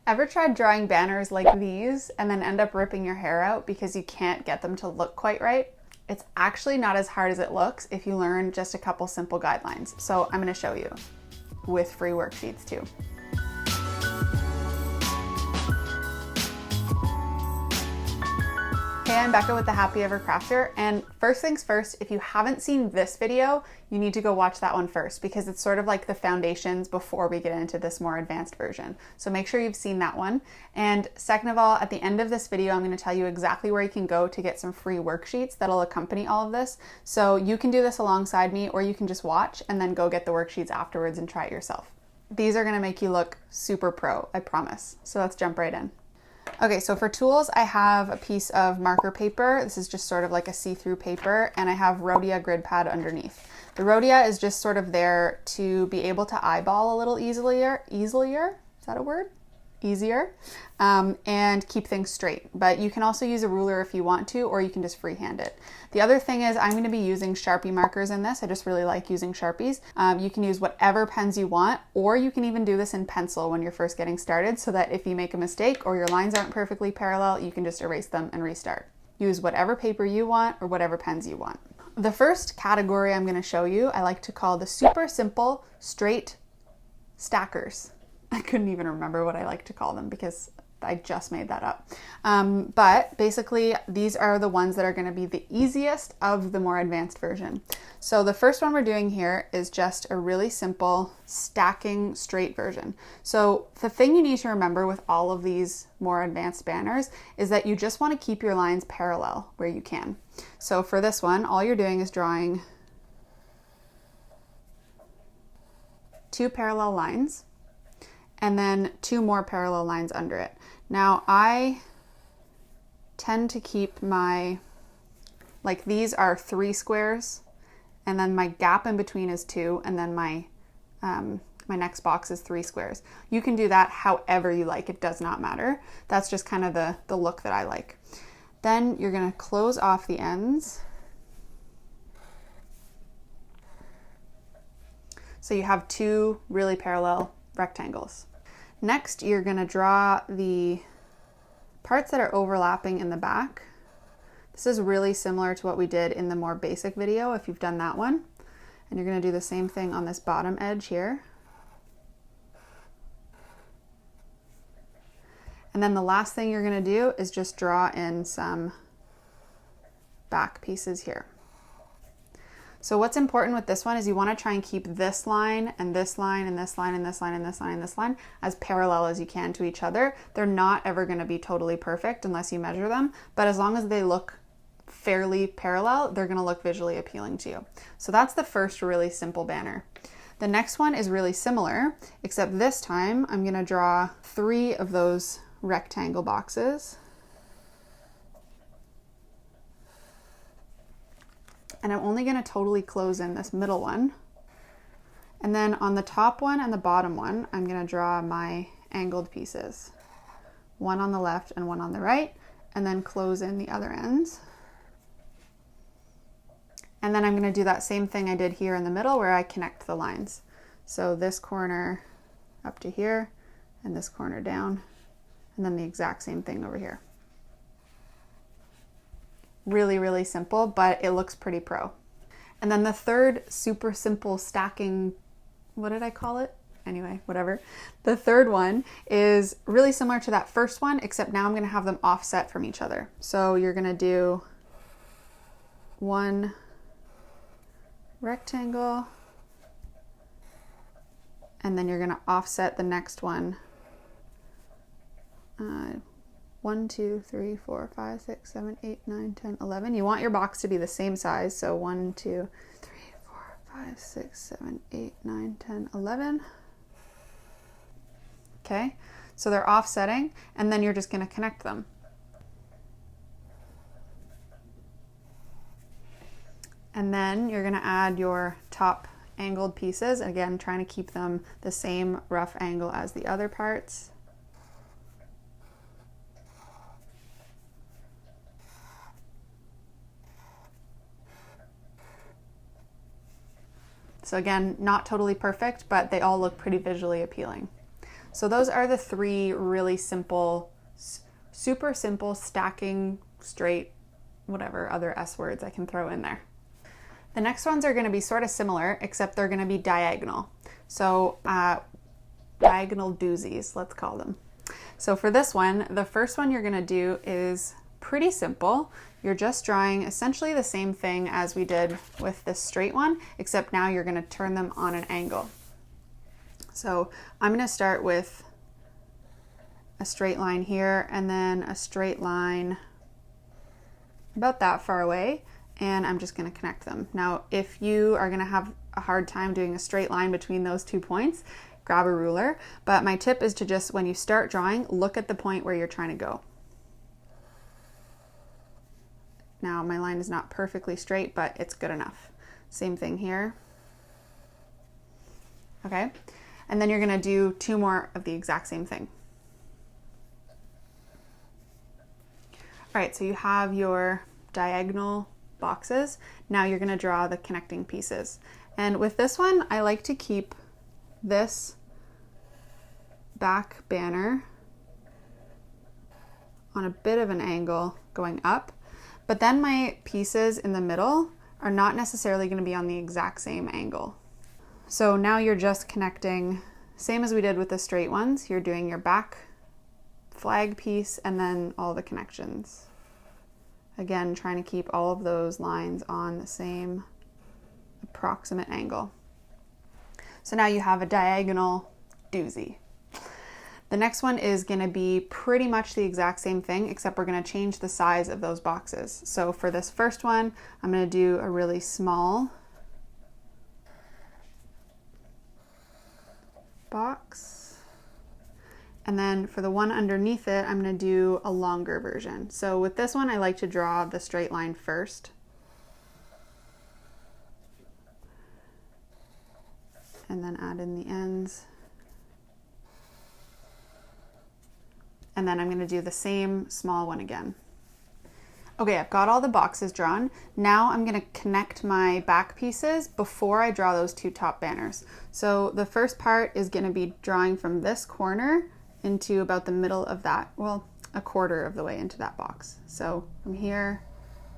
Ever tried drawing banners like these and then end up ripping your hair out because you can't get them to look quite right? It's actually not as hard as it looks if you learn just a couple simple guidelines. So I'm going to show you with free worksheets too. Hey, I'm Becca with the Happy Ever Crafter, and first things first, if you haven't seen this video, you need to go watch that one first because it's sort of like the foundations before we get into this more advanced version. So make sure you've seen that one. And second of all, at the end of this video, I'm going to tell you exactly where you can go to get some free worksheets that'll accompany all of this. So you can do this alongside me, or you can just watch and then go get the worksheets afterwards and try it yourself. These are going to make you look super pro, I promise. So let's jump right in. Okay, so for tools, I have a piece of marker paper. This is just sort of like a see-through paper, and I have Rhodia grid pad underneath. The Rhodia is just sort of there to be able to eyeball a little easier, is that a word? Easier, and keep things straight. But you can also use a ruler if you want to, or you can just freehand it. The other thing is I'm going to be using Sharpie markers in this. I just really like using Sharpies. You can use whatever pens you want, or you can even do this in pencil when you're first getting started so that if you make a mistake or your lines aren't perfectly parallel, you can just erase them and restart. Use whatever paper you want or whatever pens you want. The first category I'm going to show you, I like to call the super simple straight stackers. I couldn't even remember what I like to call them because I just made that up. But basically, these are the ones that are going to be the easiest of the more advanced version. So the first one we're doing here is just a really simple stacking straight version. So the thing you need to remember with all of these more advanced banners is that you just want to keep your lines parallel where you can. So for this one, all you're doing is drawing 2 parallel lines and then 2 more parallel lines under it. Now I tend to keep my, like these are 3 squares, and then my gap in between is 2, and then my next box is 3 squares. You can do that however you like, it does not matter. That's just kind of the look that I like. Then you're gonna close off the ends. So you have 2 really parallel rectangles. Next, you're going to draw the parts that are overlapping in the back. This is really similar to what we did in the more basic video, if you've done that one. And you're going to do the same thing on this bottom edge here. And then the last thing you're going to do is just draw in some back pieces here. So what's important with this one is you want to try and keep this line and this line and this line and this line and this line and this line as parallel as you can to each other. They're not ever going to be totally perfect unless you measure them, but as long as they look fairly parallel, they're going to look visually appealing to you. So that's the first really simple banner. The next one is really similar, except this time I'm going to draw 3 of those rectangle boxes. And I'm only going to totally close in this middle one. And then on the top one and the bottom one, I'm going to draw my angled pieces. One on the left and one on the right, and then close in the other ends. And then I'm going to do that same thing I did here in the middle where I connect the lines. So this corner up to here, and this corner down, and then the exact same thing over here. Really, really simple, but it looks pretty pro. And then the third super simple stacking, what did I call it? Anyway, whatever. The third one is really similar to that first one, except now I'm going to have them offset from each other. So you're going to do 1 rectangle, and then you're going to offset the next one. 1, 2, 3, 4, 5, 6, 7, 8, 9, 10, 11. You want your box to be the same size. So 1, 2, 3, 4, 5, 6, 7, 8, 9, 10, 11. Okay, so they're offsetting, and then you're just going to connect them. And then you're going to add your top angled pieces. Again, trying to keep them the same rough angle as the other parts. So again, not totally perfect, but they all look pretty visually appealing. So those are the three really simple, super simple stacking straight, whatever other S words I can throw in there. The next ones are going to be sort of similar, except they're going to be diagonal. So diagonal doozies, let's call them. So for this one, the first one you're going to do is pretty simple. You're just drawing essentially the same thing as we did with this straight one, except now you're going to turn them on an angle. So I'm going to start with a straight line here and then a straight line about that far away, and I'm just going to connect them. Now, if you are going to have a hard time doing a straight line between those 2 points, grab a ruler. But my tip is to just, when you start drawing, look at the point where you're trying to go. Now, my line is not perfectly straight, but it's good enough. Same thing here. Okay, and then you're going to do 2 more of the exact same thing. All right, so you have your diagonal boxes. Now you're going to draw the connecting pieces. And with this one, I like to keep this back banner on a bit of an angle going up, but then my pieces in the middle are not necessarily going to be on the exact same angle. So now you're just connecting, same as we did with the straight ones. You're doing your back flag piece and then all the connections. Again, trying to keep all of those lines on the same approximate angle. So now you have a diagonal doozy. The next one is going to be pretty much the exact same thing, except we're going to change the size of those boxes. So for this first one, I'm going to do a really small box. And then for the one underneath it, I'm going to do a longer version. So with this one, I like to draw the straight line first. And then add in the ends. And then I'm going to do the same small one again. Okay, I've got all the boxes drawn. Now I'm going to connect my back pieces before I draw those 2 top banners. So the first part is going to be drawing from this corner into about the middle of that, well, a quarter of the way into that box. So from here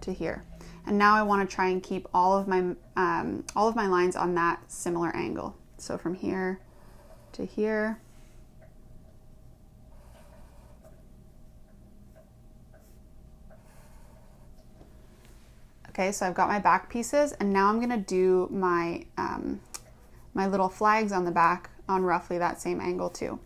to here. And now I want to try and keep all of my lines on that similar angle. So from here to here. Okay, so I've got my back pieces, and now I'm going to do my my little flags on the back on roughly that same angle too.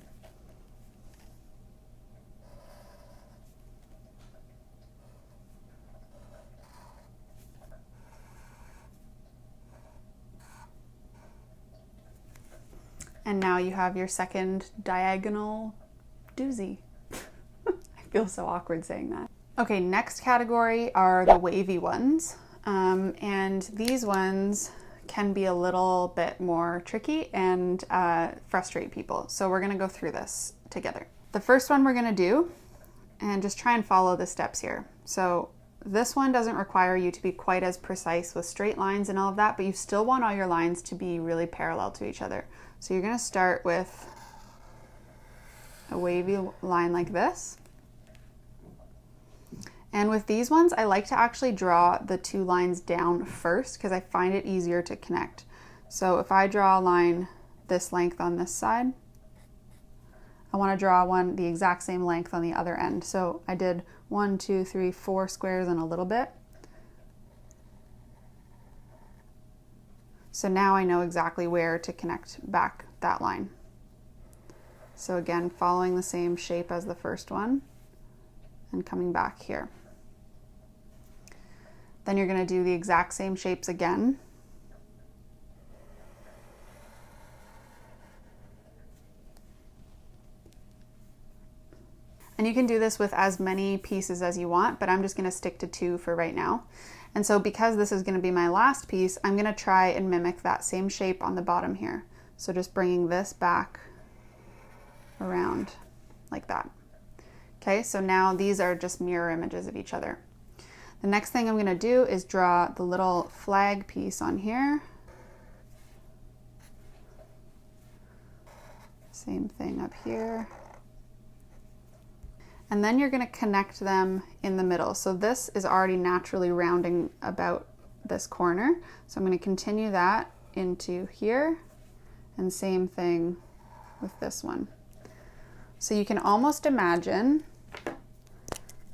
And now you have your second diagonal doozy. I feel so awkward saying that. Okay, next category are the wavy ones. And these ones can be a little bit more tricky and frustrate people. So we're gonna go through this together. The first one we're gonna do, and just try and follow the steps here. So this one doesn't require you to be quite as precise with straight lines and all of that, but you still want all your lines to be really parallel to each other. So you're going to start with a wavy line like this. And with these ones, I like to actually draw the 2 lines down first because I find it easier to connect. So if I draw a line this length on this side, I want to draw one the exact same length on the other end. So I did 1, 2, 3, 4 squares and a little bit. So now I know exactly where to connect back that line. So again, following the same shape as the first one and coming back here. Then you're going to do the exact same shapes again. And you can do this with as many pieces as you want, but I'm just going to stick to 2 for right now. And so because this is going to be my last piece, I'm going to try and mimic that same shape on the bottom here. So just bringing this back around like that. Okay, so now these are just mirror images of each other. The next thing I'm going to do is draw the little flag piece on here. Same thing up here. And then you're going to connect them in the middle. So this is already naturally rounding about this corner. So I'm going to continue that into here, and same thing with this one. So you can almost imagine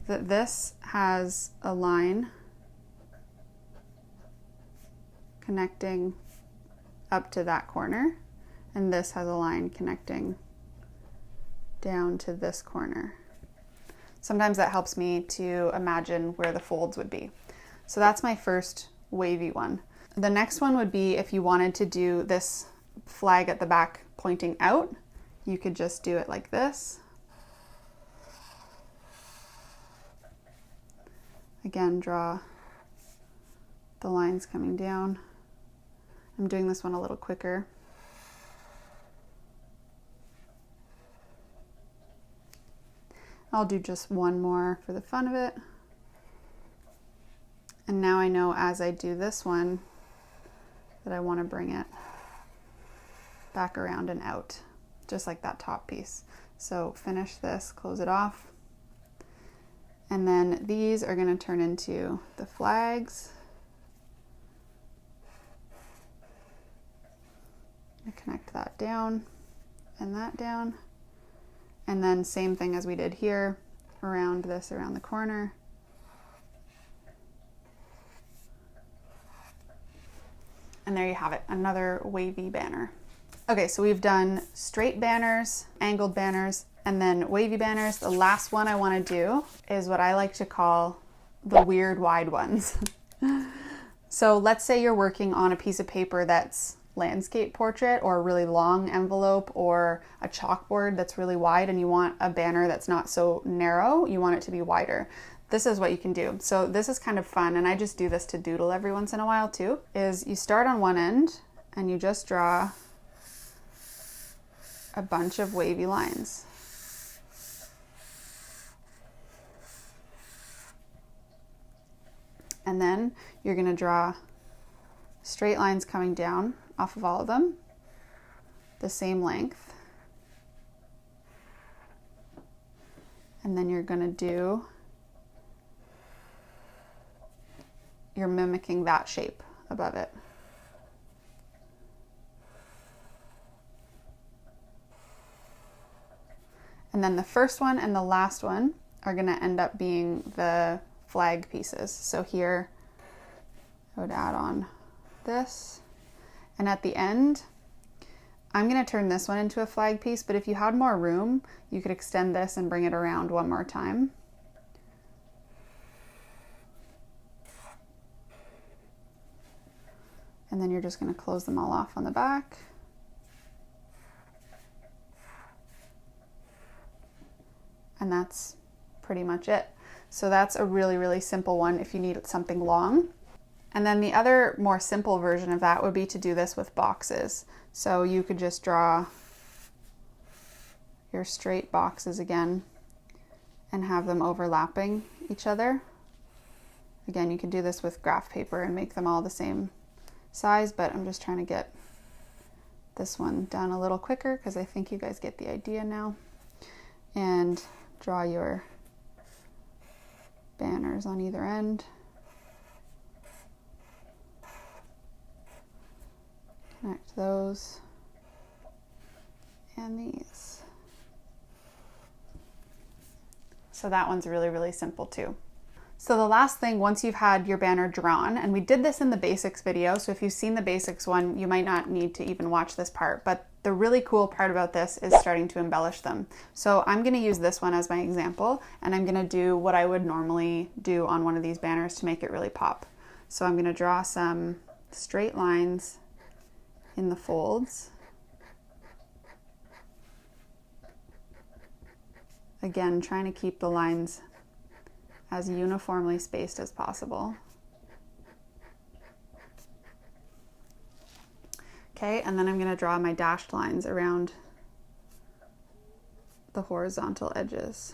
that this has a line connecting up to that corner, and this has a line connecting down to this corner. Sometimes that helps me to imagine where the folds would be. So that's my first wavy one. The next one would be if you wanted to do this flag at the back pointing out, you could just do it like this. Again, draw the lines coming down. I'm doing this one a little quicker. I'll do just one more for the fun of it. And now I know as I do this one that I want to bring it back around and out, just like that top piece. So finish this, close it off. And then these are going to turn into the flags. Connect that down and that down. And then same thing as we did here, around this, around the corner. And there you have it, another wavy banner. Okay, so we've done straight banners, angled banners, and then wavy banners. The last one I want to do is what I like to call the weird wide ones. So let's say you're working on a piece of paper that's landscape portrait or a really long envelope or a chalkboard that's really wide, and you want a banner that's not so narrow, you want it to be wider. This is what you can do. So this is kind of fun, and I just do this to doodle every once in a while too, is you start on one end and you just draw a bunch of wavy lines. And then you're going to draw straight lines coming down off of all of them, the same length. And then you're going to do, you're mimicking that shape above it. And then the first one and the last one are going to end up being the flag pieces. So here I would add on this. And at the end, I'm going to turn this one into a flag piece, but if you had more room, you could extend this and bring it around one more time. And then you're just going to close them all off on the back. And that's pretty much it. So that's a really, really simple one if you need something long. And then the other more simple version of that would be to do this with boxes. So you could just draw your straight boxes again and have them overlapping each other. Again, you can do this with graph paper and make them all the same size, but I'm just trying to get this one done a little quicker because I think you guys get the idea now. And draw your banners on either end. Connect those and these. So that one's really, really simple too. So the last thing, once you've had your banner drawn, and we did this in the basics video, so if you've seen the basics one, you might not need to even watch this part, but the really cool part about this is starting to embellish them. So I'm going to use this one as my example, and I'm going to do what I would normally do on one of these banners to make it really pop. So I'm going to draw some straight lines in the folds. Again, trying to keep the lines as uniformly spaced as possible. Okay, and then I'm going to draw my dashed lines around the horizontal edges.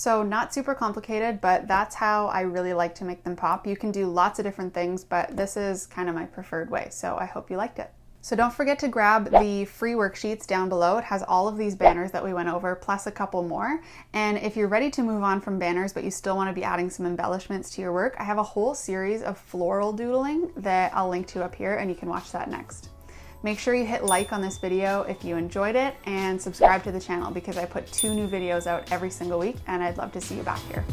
So not super complicated, but that's how I really like to make them pop. You can do lots of different things, but this is kind of my preferred way, so I hope you liked it. So don't forget to grab the free worksheets down below. It has all of these banners that we went over, plus a couple more. And if you're ready to move on from banners, but you still want to be adding some embellishments to your work, I have a whole series of floral doodling that I'll link to up here, and you can watch that next. Make sure you hit like on this video if you enjoyed it, and subscribe to the channel because I put 2 new videos out every single week, and I'd love to see you back here.